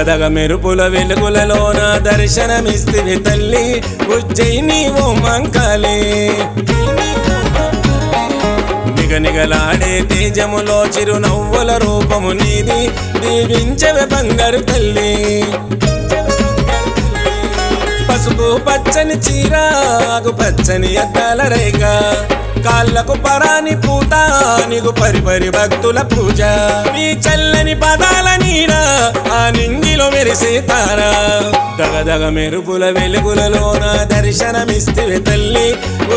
దగదగ మెరుపుల వెలుగులలోన దర్శనమిస్తివి తల్లి ఉజ్జయిని ఓ మంకాళి నిగనిగలాడే తేజములో చిరునవ్వుల రూపము నీది దీవించవే బంగారు తల్లి పసుపు పచ్చని చీర ఆకు పచ్చని అద్దాల రేఖ కాళ్ళకు పరాని పూత నీకు పరిపరి భక్తుల పూజ నీ చల్లని పదాల నీడ ఆ నింగిలో మెరిసే తారా దగదగ మెరుపుల వెలుగులలోన దర్శనమిస్తివి తల్లి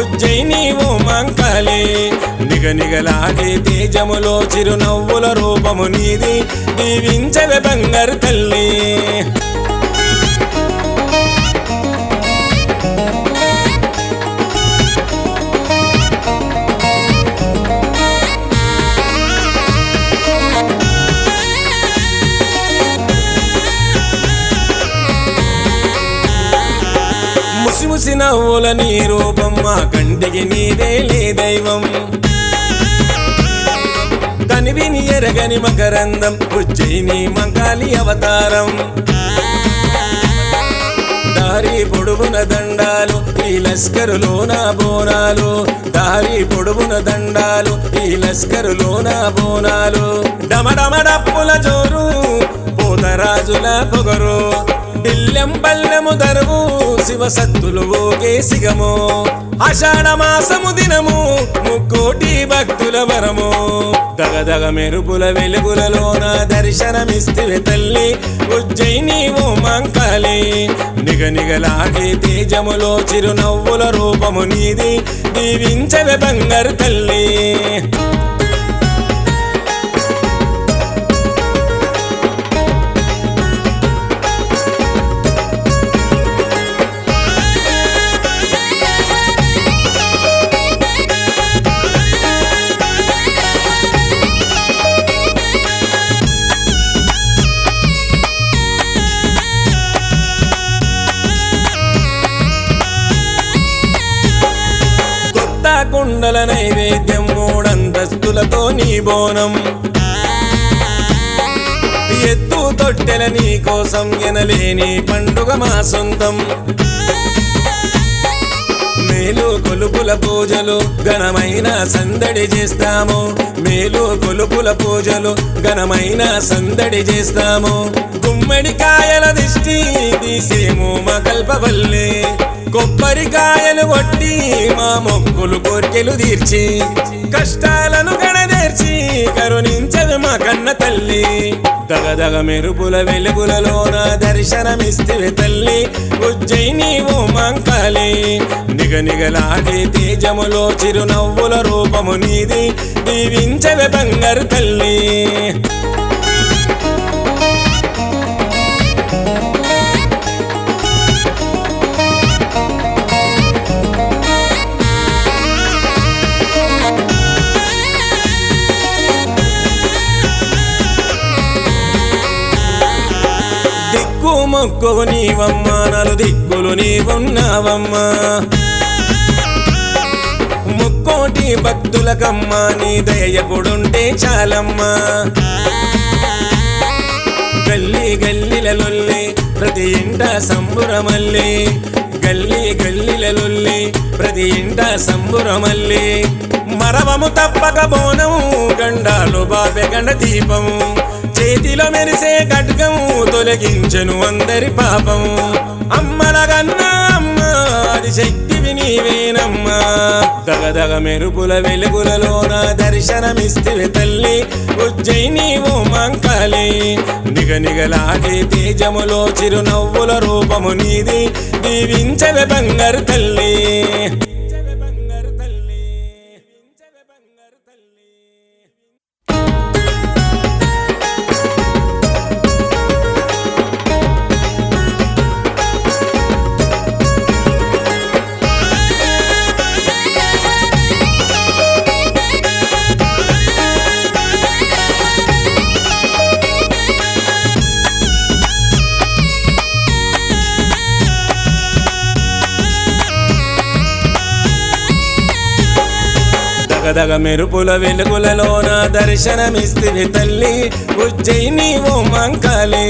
ఉజ్జయిని ఓ మంకాళి నిగనిగలాడే తేజములో చిరునవ్వుల రూపము నీది దీవించవే బంగారు తల్లి ముసి నవ్వుల నీ రూపం మా కంటికి నీవేలే దైవం కనివిని ఎరగని మకరందం ఉజ్జయిని మంకాళి అవతారం దారి పొడుగున దండాలు ఈ లస్కరులోన బోనాలు దారి పొడుగున దండాలు ఈ లస్కరులోన బోనాలు డమడమ డప్పుల జోరు పోతరాజుల పొగరు దిల్లెం పల్లెము దరువు శివ సత్తులు ఓగే సిగము ఆషాఢ మాసము దినము ముక్కోటి భక్తుల వరము దగదగ మెరుపుల వెలుగులలోన దర్శనమిస్తివి తల్లి ఉజ్జయిని ఓ మంకాళి నిగనిగలాగే తేజములో చిరునవ్వుల రూపము నీది దీవించవే బంగారు తల్లి కుండల నైవేద్యం మూడంతస్తులతో నీ బోనం ఎత్తు తొట్టెల నీ కోసం ఎనలేని పండుగ మా సొంతం మేలు కొలుపుల పూజలు ఘనమైన సందడి చేస్తాము మేలు కొలుపుల పూజలు ఘనమైన సందడి చేస్తాము గుమ్మడికాయల దిష్టి తీసేము మా కల్పవల్లి కొబ్బరికాయలు కొట్టి మా మొక్కులు కోర్కెలు తీర్చి కష్టాలను గడదేర్చి కరుణించదు మా కన్న తల్లి దగదగ మెరుపుల వెలుగులలోన దర్శనమిస్తివి తల్లి ఉజ్జయిని ఓ మంకాళి నిగనిగలాడే తేజములో చిరునవ్వుల రూపము నీది దీవించవే బంగారు తల్లి మొక్కువు నీవమ్మా నలు దిక్కులు నీవున్నావమ్మా ముక్కోటి భక్తులకమ్మా నీ దయగుడుంటే చాలమ్మా గల్లీ గల్లీలలొల్లి ప్రతి ఇంట సంబురమల్లి గల్లీ గల్లీలలొల్లి ప్రతి ఇంట సంబురమల్లి మరవము తప్పక బోనము గండాలు బాపె గండ దీపము చేతిలో మెరిసే ఖడ్గము తొలగించెను అందరి పాపము అమ్మలగన్నా అమ్మ అది శక్తివి నీవేనమ్మా దగదగ మెరుపుల వెలుగులలోన దర్శనమిస్తివి తల్లి ఉజ్జయిని ఓ మంకాళి నిగనిగలాగే తేజములో చిరునవ్వుల రూపము నీది దీవించవే బంగారు తల్లి దగదగ మెరుపుల వెలుగులలోన దర్శనమిస్తివి తల్లి ఉజ్జయిని ఓ మంకాళి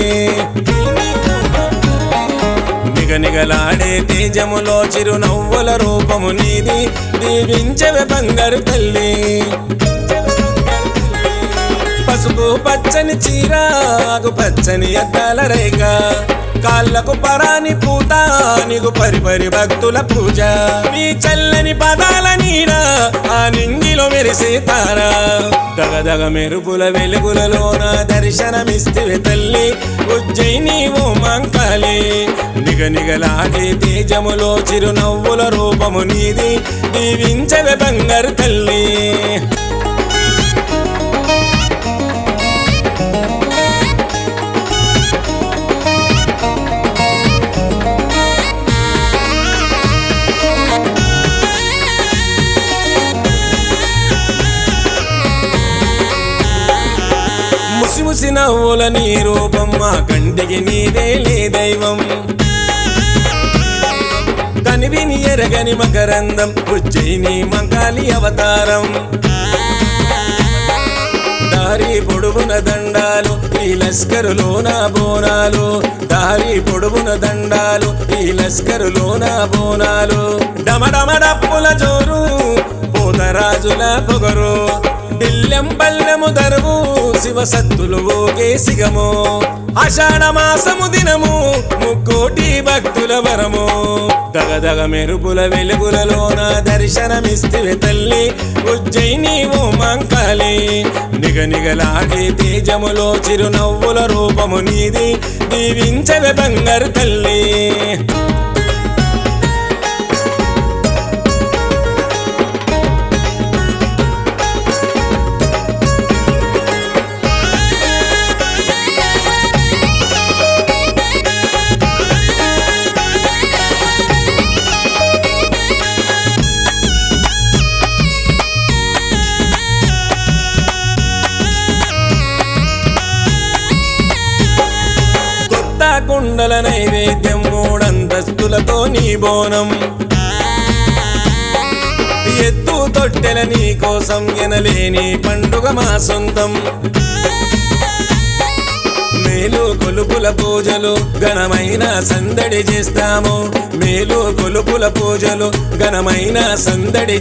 నిగనిగలాడే తేజములో చిరునవ్వుల రూపము నీది దీవించవే బంగారు తల్లి పసుపు పచ్చని చీర ఆకు పచ్చని అద్దాల రేఖ కాళ్ళకు పరాని పూత నీకు పరిపరి భక్తుల పూజ నీ చల్లని పదాల నీడ ఆ నింగిలో మెరిసే తారా దగదగ మెరుపుల వెలుగులలోన దర్శనమిస్తివి తల్లి ఉజ్జయిని ఓ మంకాళి నిగనిగలాడే తేజములో చిరునవ్వుల రూపము నీది దీవించవే బంగారు తల్లి ముసి నవ్వుల నీ రూపం మా కంటికి నీవేలే దైవం కనివిని ఎరగని మకరందం ఉజ్జయిని మంకాళి అవతారం దారి పొడుగున దండాలు ఈ లస్కరులోన బోనాలు దారి పొడుగున దండాలు ఈ లస్కరులోన బోనాలు డమడమ డప్పుల జోరు పోతరాజుల పొగరు దిల్లెం పల్లెము దరువు శివ సత్తులు ఓగే సిగము ఆషాఢ మాసము దినము ముక్కోటి భక్తుల వరము దగదగ మెరుపుల వెలుగులలోన దర్శనమిస్తివి తల్లి ఉజ్జయిని ఓ మంకాళి నిగనిగలాడే తేజములో చిరునవ్వుల రూపము నీది దీవించవే బంగారు తల్లి కుండల నైవేద్యం మూడంతస్తులతో నీ బోనం ఎత్తు తొట్టెల నీ కోసం ఎనలేని పండుగ మా సొంతం మేలు కొలుపుల పూజలు ఘనమైన సందడి చేస్తాము మేలు కొలుపుల పూజలు ఘనమైన సందడి